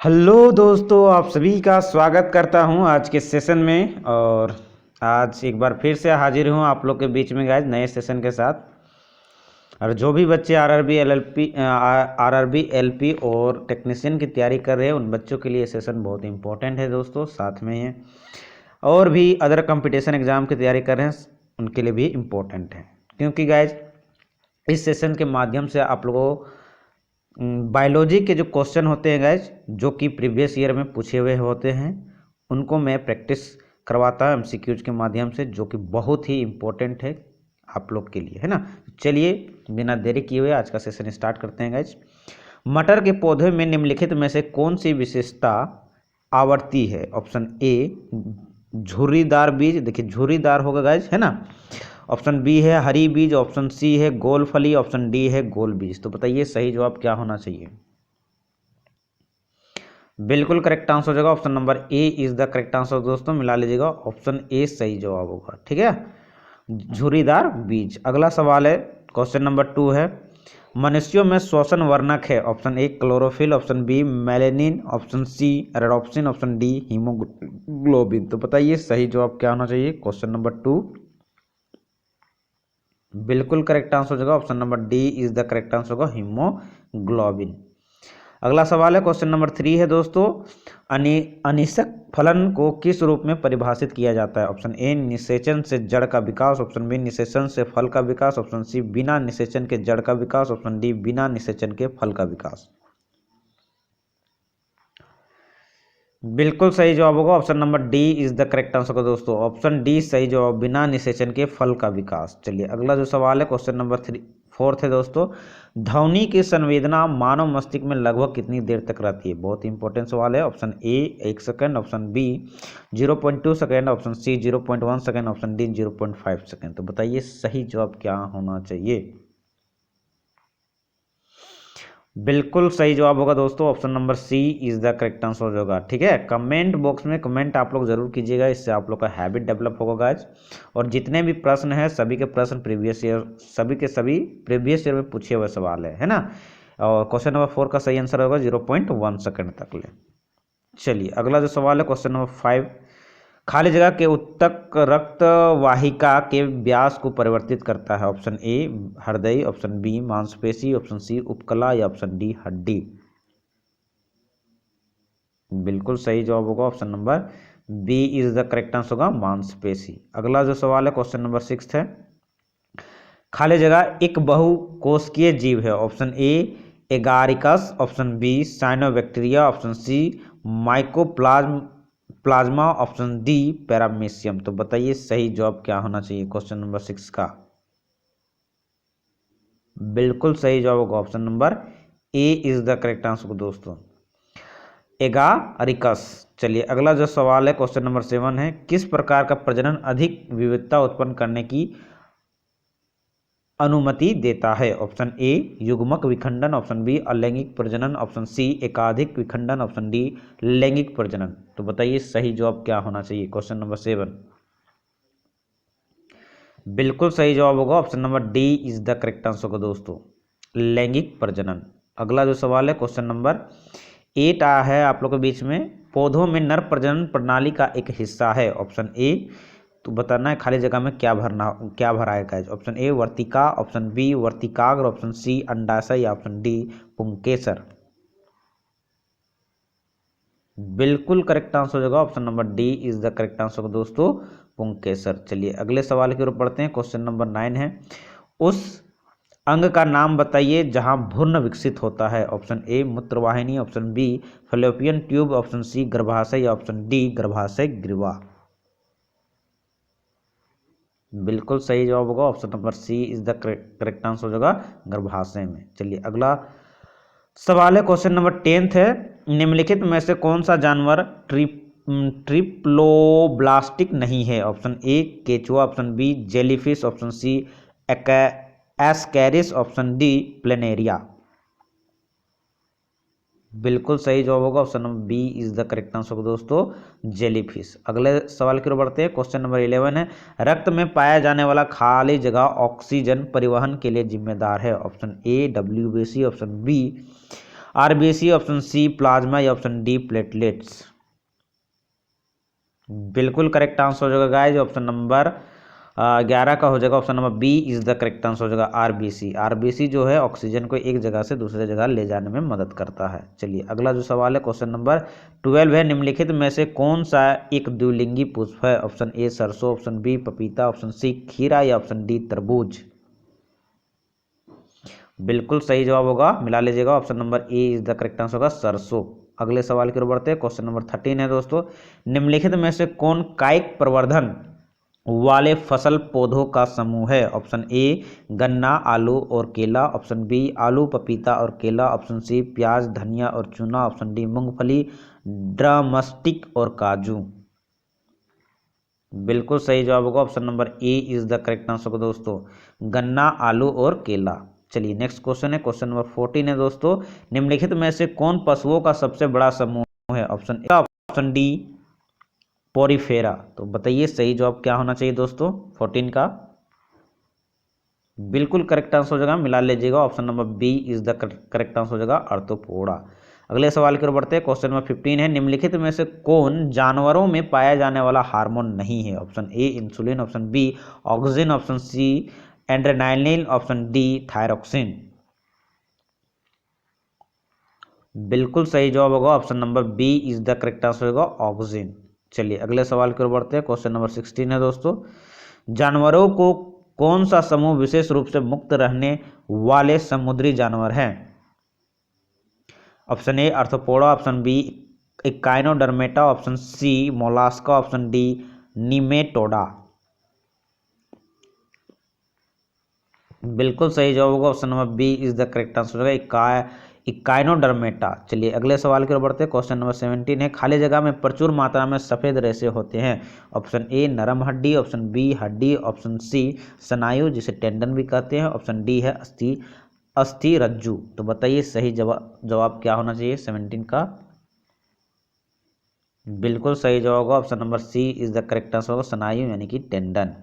Hello दोस्तों, आप सभी का स्वागत करता हूं आज के सेशन में। और आज एक बार फिर से हाजिर हूं आप लोग के बीच में गाइज नए सेशन के साथ। और जो भी बच्चे आरआरबी एलपी और टेक्नीशियन की तैयारी कर रहे हैं उन बच्चों के लिए सेशन बहुत इंपॉर्टेंट है दोस्तों। साथ में है और भी अदर कंपटीशन एग्ज़ाम की तैयारी कर रहे हैं उनके लिए भी इम्पोर्टेंट है, क्योंकि गाइज इस सेशन के माध्यम से आप लोगों बायोलॉजी के जो क्वेश्चन होते हैं गाइज, जो कि प्रीवियस ईयर में पूछे हुए होते हैं, उनको मैं प्रैक्टिस करवाता हूँ एमसीक्यूज के माध्यम से, जो कि बहुत ही इम्पोर्टेंट है आप लोग के लिए, है ना। चलिए बिना देरी किए हुए आज का सेशन स्टार्ट करते हैं गाइज। मटर के पौधे में निम्नलिखित में से कौन सी विशेषता आवर्ती है? ऑप्शन ए झुर्रीदार बीज, देखिए झुर्रीदार होगा गाइज, है ना। ऑप्शन बी है हरी बीज, ऑप्शन सी है गोल फली, ऑप्शन डी है गोल बीज। तो बताइए सही जवाब क्या होना चाहिए? बिल्कुल करेक्ट आंसर हो जाएगा option number A is the correct answer दोस्तों, मिला लीजिएगा, ऑप्शन ए सही जवाब होगा, ठीक है, झुर्रीदार बीज। अगला सवाल है क्वेश्चन नंबर 2 है, मनुष्यों में श्वसन वर्णक है? Option A chlorophyll, option B melanin, option C rhodopsin, option D haemoglobin. तो बताइए सही जवाब क्या होना चाहिए क्वेश्चन नंबर 2? बिल्कुल करेक्ट आंसर हो जाएगा option number D is the correct answer होगा, हीमोग्लोबिन। अगला सवाल है क्वेश्चन नंबर 3 है दोस्तों, अनिषक फलन को किस रूप में परिभाषित किया जाता है? ऑप्शन ए निषेचन से जड़ का विकास, ऑप्शन बी निषेचन से फल का विकास, ऑप्शन सी बिना निषेचन के जड़ का विकास, ऑप्शन डी बिना निषेचन के फल का विकास। बिल्कुल सही जवाब होगा option number D is the correct answer का दोस्तों, ऑप्शन डी सही जवाब, बिना निषेचन के फल का विकास। चलिए अगला जो सवाल है क्वेश्चन नंबर 4 है दोस्तों, ध्वनि की संवेदना मानव मस्तिष्क में लगभग कितनी देर तक रहती है? बहुत इंपॉर्टेंट सवाल है। Option A 1 second, option B 0.2 second, option C 0.1 second, option D 0.5 second. तो बताइए सही जवाब क्या होना चाहिए? बिल्कुल सही जवाब होगा दोस्तों, option number C is the correct answer होगा, ठीक है। कमेंट बॉक्स में कमेंट आप लोग जरूर कीजिएगा, इससे आप लोग का हैबिट डेवलप होगा गाइज। और जितने भी प्रश्न हैं सभी के प्रश्न प्रीवियस ईयर, सभी के सभी प्रीवियस ईयर में पूछे हुए सवाल है ना। और क्वेश्चन नंबर 4 का सही आंसर होगा 0.1 सेकंड तक ले। चलिए अगला जो सवाल है क्वेश्चन नंबर 5, खाली जगह के उत्तक रक्त वाहिका के व्यास को परिवर्तित करता है? ऑप्शन ए हृदय, ऑप्शन बी मांसपेशी, ऑप्शन सी उपकला, या ऑप्शन डी हड्डी। बिल्कुल सही जवाब होगा option number B is the correct answer होगा, मांसपेशी। अगला जो सवाल है क्वेश्चन नंबर 6 है, खाली जगह एक बहुकोशिकीय जीव है? Option A agaricus, option B cyanobacteria, option C plasma, option D paramecium. तो बताइए सही जवाब क्या होना चाहिए क्वेश्चन नंबर 6 का? बिल्कुल सही जवाब होगा option number A is the correct answer दोस्तों, एगारिकस। चलिए अगला जो सवाल है क्वेश्चन नंबर 7 है, किस प्रकार का प्रजनन अधिक विविधता उत्पन्न करने की अनुमति देता है? ऑप्शन ए युग्मक विखंडन, ऑप्शन बी अलैंगिक प्रजनन, ऑप्शन सी एकाधिक विखंडन, ऑप्शन डी लैंगिक प्रजनन। तो बताइए सही जवाब क्या होना चाहिए क्वेश्चन नंबर 7? बिल्कुल सही जवाब होगा option number D is the correct answer होगा दोस्तों, लैंगिक प्रजनन। अगला जो सवाल है क्वेश्चन नंबर 8 आया है आप लोग के बीच में, पौधों में नर प्रजनन प्रणाली का एक हिस्सा है? ऑप्शन ए, तो बताना है खाली जगह में क्या भरा है। ऑप्शन ए वर्तिका, ऑप्शन बी वर्तिकाग्र, ऑप्शन सी अंडाशय, या ऑप्शन डी पुंकेसर। बिल्कुल करेक्ट आंसर हो जाएगा option number D is the correct answer दोस्तों, पुंकेसर। चलिए अगले सवाल की ओर बढ़ते हैं, क्वेश्चन नंबर 9 है, उस अंग का नाम बताइए जहां भ्रूण विकसित होता है? ऑप्शन ए मूत्रवाहिनी, option B fallopian tube, option C गर्भाशय, या ऑप्शन डी गर्भाशय ग्रीवा। बिल्कुल सही जवाब होगा option number C is the correct answer हो जाएगा, गर्भाशय में। चलिए अगला सवाल है क्वेश्चन नंबर 10 है, निम्नलिखित में से कौन सा जानवर ट्रिप्लोब्लास्टिक नहीं है? ऑप्शन ए केचुआ, option B jellyfish, option C ascaris, option D planaria. बिल्कुल सही जवाब होगा option number B is the correct answer दोस्तों, जेलीफिश। अगले सवाल की ओर बढ़ते हैं, क्वेश्चन नंबर 11 है, रक्त में पाया जाने वाला खाली जगह ऑक्सीजन परिवहन के लिए जिम्मेदार है? Option A WBC, option B RBC, option C plasma या ऑप्शन डी प्लेटलेट्स। बिल्कुल करेक्ट आंसर हो जाएगा गाइज ऑप्शन नंबर 11 का हो जाएगा, option number B is the correct answer हो जाएगा आरबीसी। आरबीसी जो है ऑक्सीजन को एक जगह से दूसरे जगह ले जाने में मदद करता है। चलिए अगला जो सवाल है क्वेश्चन नंबर 12 है, निम्नलिखित में से कौन सा एक द्विलिंगी पुष्प है? ऑप्शन ए सरसों, ऑप्शन बी पपीता, ऑप्शन सी खीरा या ऑप्शन डी तरबूज। बिल्कुल सही जवाब होगा, मिला लीजिएगा, option number A is the correct answer होगा सरसों। अगले सवाल की ओर बढ़ते हैं, क्वेश्चन नंबर 13 है दोस्तों, निम्नलिखित में से कौन कायिक प्रवर्धन वाले फसल पौधों का समूह है? ऑप्शन ए गन्ना, आलू और केला, ऑप्शन बी आलू पपीता और केला, ऑप्शन सी प्याज धनिया और चूना, ऑप्शन डी मूंगफली ड्रमस्टिक और काजू। बिल्कुल सही जवाब होगा, option number A is the correct answer होगा दोस्तों, गन्ना, आलू और केला। चलिए नेक्स्ट क्वेश्चन है, क्वेश्चन नंबर 14 है दोस्तों, निम्नलिखित में से कौन पशुओं का सबसे बड़ा समूह है? ऑप्शन ए, ऑप्शन डी पोरीफेरा। तो बताइए सही जवाब क्या होना चाहिए दोस्तों 14 का? बिल्कुल करेक्ट आंसर हो जाएगा, मिला लीजिएगा, option number B is the correct answer हो जाएगा आर्थ्रोपोडा। अगले सवाल की ओर बढ़ते हैं, क्वेश्चन नंबर 15 है, निम्नलिखित में से कौन जानवरों में पाया जाने वाला हार्मोन नहीं है? Option A insulin, option B oxygen, option C adrenaline, option D thyroxine. बिल्कुल सही जवाब होगा, option number B is the correct answer होगा ऑक्सीजन। चलिए अगले सवाल की ओर बढ़ते हैं, क्वेश्चन नंबर 16 है दोस्तों, जानवरों को कौन सा समूह विशेष रूप से मुक्त रहने वाले समुद्री जानवर हैं? Option A arthropoda, option B echinodermata, option C mollusca, option D nematoda. बिल्कुल सही जवाब होगा, option number B is the correct answer होगा इकाइनोडर्मेटा। चलिए अगले सवाल की ओर बढ़ते हैं, क्वेश्चन नंबर 17 है, खाली जगह में प्रचुर मात्रा में सफेद रेशे होते हैं? ऑप्शन ए नरम हड्डी, ऑप्शन बी हड्डी, ऑप्शन सी स्नायु जिसे टेंडन भी कहते हैं, ऑप्शन डी है अस्थि रज्जु। तो बताइए सही जवाब क्या होना चाहिए 17 का? बिल्कुल सही जवाब होगा, option number C is the correct answer होगा स्नायु यानी कि टेंडन।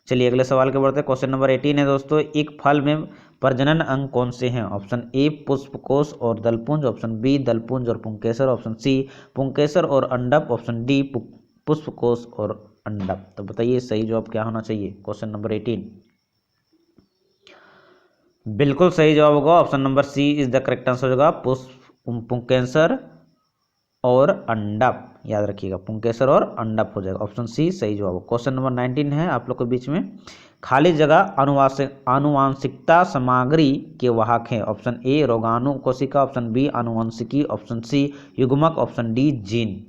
चलिए अगले सवाल के बढ़ते हैं, क्वेश्चन नंबर 18 है दोस्तों, एक फल में प्रजनन अंग कौन से हैं? ऑप्शन ए पुष्पकोश और दलपुंज, ऑप्शन बी दलपुंज और पुंकेसर, ऑप्शन सी पुंकेसर और अंडप, ऑप्शन डी पुष्पकोश और अंडप। तो बताइए सही जवाब क्या होना चाहिए क्वेश्चन नंबर 18? बिल्कुल सही जवाब होगा, option number C is the correct answer होगा पुंकेसर और अंडप। याद रखिएगा पुंकेसर और अंडप हो जाएगा, ऑप्शन सी सही जवाब। क्वेश्चन नंबर 19 है आप लोग के बीच में, खाली जगह आनुवांशिकता सामग्री के वाहक हैं? ऑप्शन ए रोगाणु कोशिका, ऑप्शन बी आनुवंशिकी, ऑप्शन सी युग्मक, ऑप्शन डी जीन।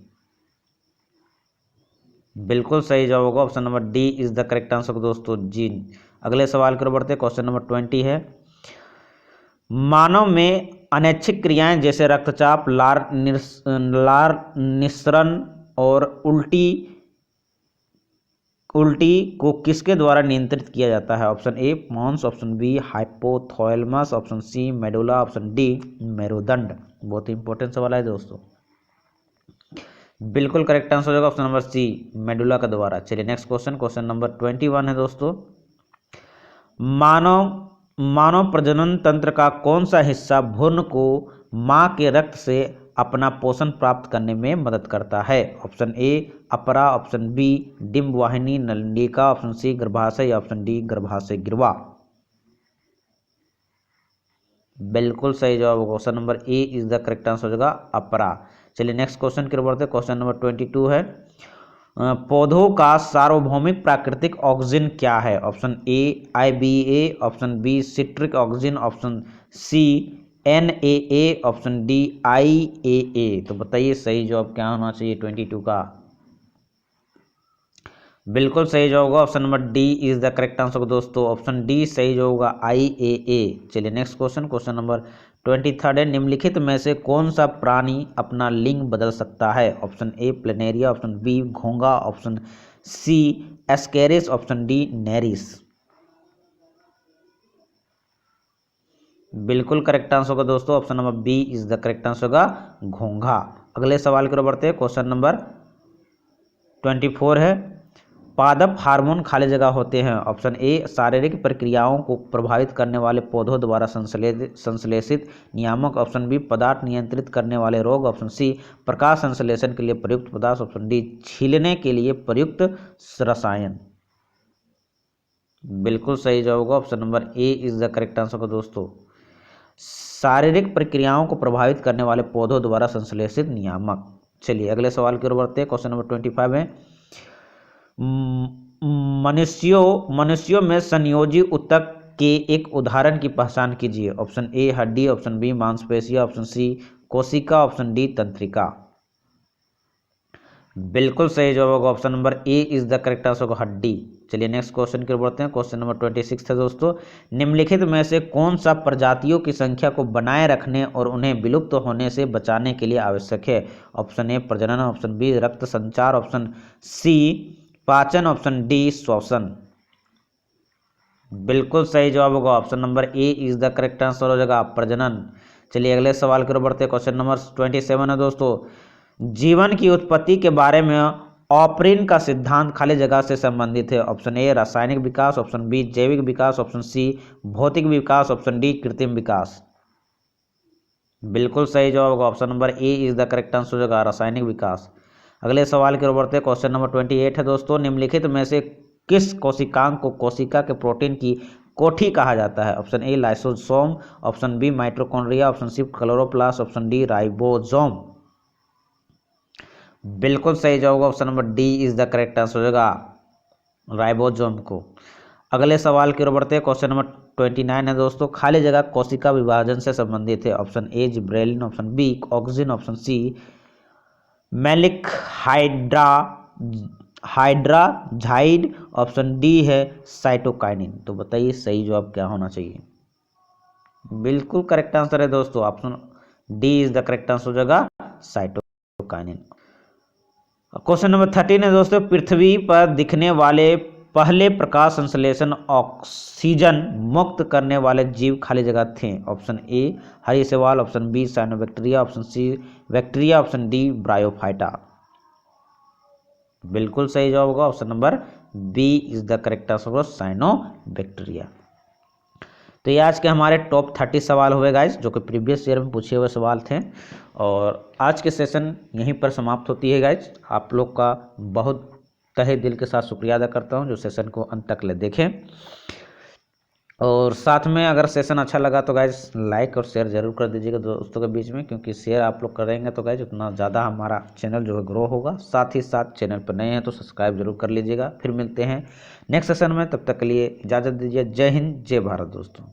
बिल्कुल सही जवाब होगा, option number D is the correct answer दोस्तों जीन। अगले सवाल की ओर बढ़ते हैं, क्वेश्चन नंबर 20 है, मानव में अनैच्छिक क्रियाएं जैसे रक्तचाप, लार निस्सरण और उल्टी को किसके द्वारा नियंत्रित किया जाता है? Option A pons, option B hypothalamus, option C medulla, option D मेरुदंड। बहुत ही इंपॉर्टेंट सवाल है दोस्तों। बिल्कुल करेक्ट आंसर होगा ऑप्शन नंबर सी मेडुला के द्वारा। चलिए नेक्स्ट क्वेश्चन नंबर 21 है दोस्तों, मानव प्रजनन तंत्र का कौन सा हिस्सा भ्रूण को मां के रक्त से अपना पोषण प्राप्त करने में मदद करता है? ऑप्शन ए अपरा, ऑप्शन बी डिंब वाहिनी नलिका, ऑप्शन सी गर्भाशय या ऑप्शन डी गर्भाशय गिरवा। बिल्कुल सही जवाब होगा, option number A is the correct answer होगा अपरा। चलिए नेक्स्ट क्वेश्चन की ओर बढ़ते हैं, क्वेश्चन नंबर 22 है, पौधों का सार्वभौमिक प्राकृतिक ऑक्सीजन क्या है? Option A IBA, option B citric oxygen, option C NAA, option D IAA। तो बताइए सही जवाब क्या होना चाहिए 22 का? बिल्कुल सही जवाब होगा, option number D is the correct answer दोस्तों, ऑप्शन डी सही जवाब होगा IAA। चलिए नेक्स्ट क्वेश्चन नंबर 23 है, निम्नलिखित में से कौन सा प्राणी अपना लिंग बदल सकता है? Option A planaria, option B घोंगा, option C ascaris, option D nereis. बिल्कुल करेक्ट आंसर होगा दोस्तों, option number B is the correct answer होगा घोंघा। अगले सवाल की ओर बढ़ते हैं, क्वेश्चन नंबर 24 है, पादप हार्मोन खाली जगह होते हैं। ऑप्शन ए शारीरिक प्रक्रियाओं को प्रभावित करने वाले पौधों द्वारा संश्लेषित नियामक। ऑप्शन बी पदार्थ नियंत्रित करने वाले रोग। ऑप्शन सी प्रकाश संश्लेषण के लिए प्रयुक्त पदार्थ। ऑप्शन डी छीलने के लिए प्रयुक्त रसायन। बिल्कुल सही जवाब होगा option number A is the correct answer का दोस्तों। शारीरिक प्रक्रियाओं को प्रभावित करने वाले पौधों द्वारा संश्लेषित नियामक। चलिए अगले सवाल की ओर बढ़ते हैं। क्वेश्चन नंबर 25 है, मनुष्यों में संयोजी ऊतक के एक उदाहरण की पहचान कीजिए। ऑप्शन ए हड्डी। ऑप्शन बी मांसपेशियां। ऑप्शन सी कोशिका। ऑप्शन डी तंत्रिका। बिल्कुल सही जवाब होगा option number A is the correct answer होगा हड्डी। चलिए नेक्स्ट क्वेश्चन की ओर बढ़ते हैं। क्वेश्चन नंबर 26 है दोस्तों, निम्नलिखित में से कौन सा प्रजातियों की संख्या को बनाए रखने और उन्हें विलुप्त होने से बचाने के लिए आवश्यक है। ऑप्शन ए प्रजनन। ऑप्शन बी रक्त संचार। ऑप्शन सी पाचन। ऑप्शन डी श्वसन। बिल्कुल सही जवाब होगा option number A is the correct answer हो जाएगा प्रजनन। चलिए अगले सवाल की ओर बढ़ते हैं। क्वेश्चन नंबर 27 है दोस्तों, जीवन की उत्पत्ति के बारे में ऑपरिन का सिद्धांत खाली जगह से संबंधित है। ऑप्शन ए रासायनिक विकास। ऑप्शन बी जैविक विकास। ऑप्शन सी भौतिक विकास। ऑप्शन डी कृत्रिम विकास। बिल्कुल सही जवाब होगा option number A is the correct answer हो जाएगा रासायनिक विकास। अगले सवाल की ओर बढ़ते हैं। क्वेश्चन नंबर 28 है दोस्तों, निम्नलिखित में से किस कोशिकांग को कोशिका के प्रोटीन की कोठी कहा जाता है। Option A lysosome. Option B mitochondria. Option C chloroplast. Option D ribosome. बिल्कुल सही जवाब होगा option number D is the correct answer हो जाएगा राइबोसोम को। अगले सवाल की ओर बढ़ते हैं। क्वेश्चन नंबर 29 है दोस्तों, खाली जगह कोशिका विभाजन से संबंधित है। Option A gibberellin. Option B auxin. Option C maleic hydrazide. Option D है साइटोकाइनिन। तो बताइए सही जवाब क्या होना चाहिए। बिल्कुल करेक्ट आंसर है दोस्तों option D is the correct answer हो जाएगा साइटोकाइनिन। क्वेश्चन नंबर 13 है दोस्तों, पृथ्वी पर दिखने वाले पहले प्रकाश संश्लेषण ऑक्सीजन मुक्त करने वाले जीव खाली जगह थे। ऑप्शन ए हरी शैवाल। Option B cyanobacteria. Option C bacteria. Option D bryophyta. बिल्कुल सही जवाब होगा option number B is the correct answer होगा साइनोबैक्टीरिया। तो ये आज के हमारे टॉप 30 सवाल हुए गाइस, जो कि प्रीवियस ईयर में पूछे हुए सवाल थे। और आज के सेशन यहीं पर समाप्त होती है गाइस। आप लोग का बहुत तहे दिल के साथ शुक्रिया अदा करता हूं जो सेशन को अंत तक ले देखें। और साथ में अगर सेशन अच्छा लगा तो गाइस लाइक और शेयर जरूर कर दीजिएगा दोस्तों के बीच में, क्योंकि शेयर आप लोग करेंगे तो गाइस उतना ज़्यादा हमारा चैनल जो है ग्रो होगा। साथ ही साथ चैनल पर नए हैं तो सब्सक्राइब जरूर कर लीजिएगा। फिर मिलते हैं नेक्स्ट सेशन में, तब तक के लिए इजाज़त दीजिए। जय हिंद जय भारत दोस्तों।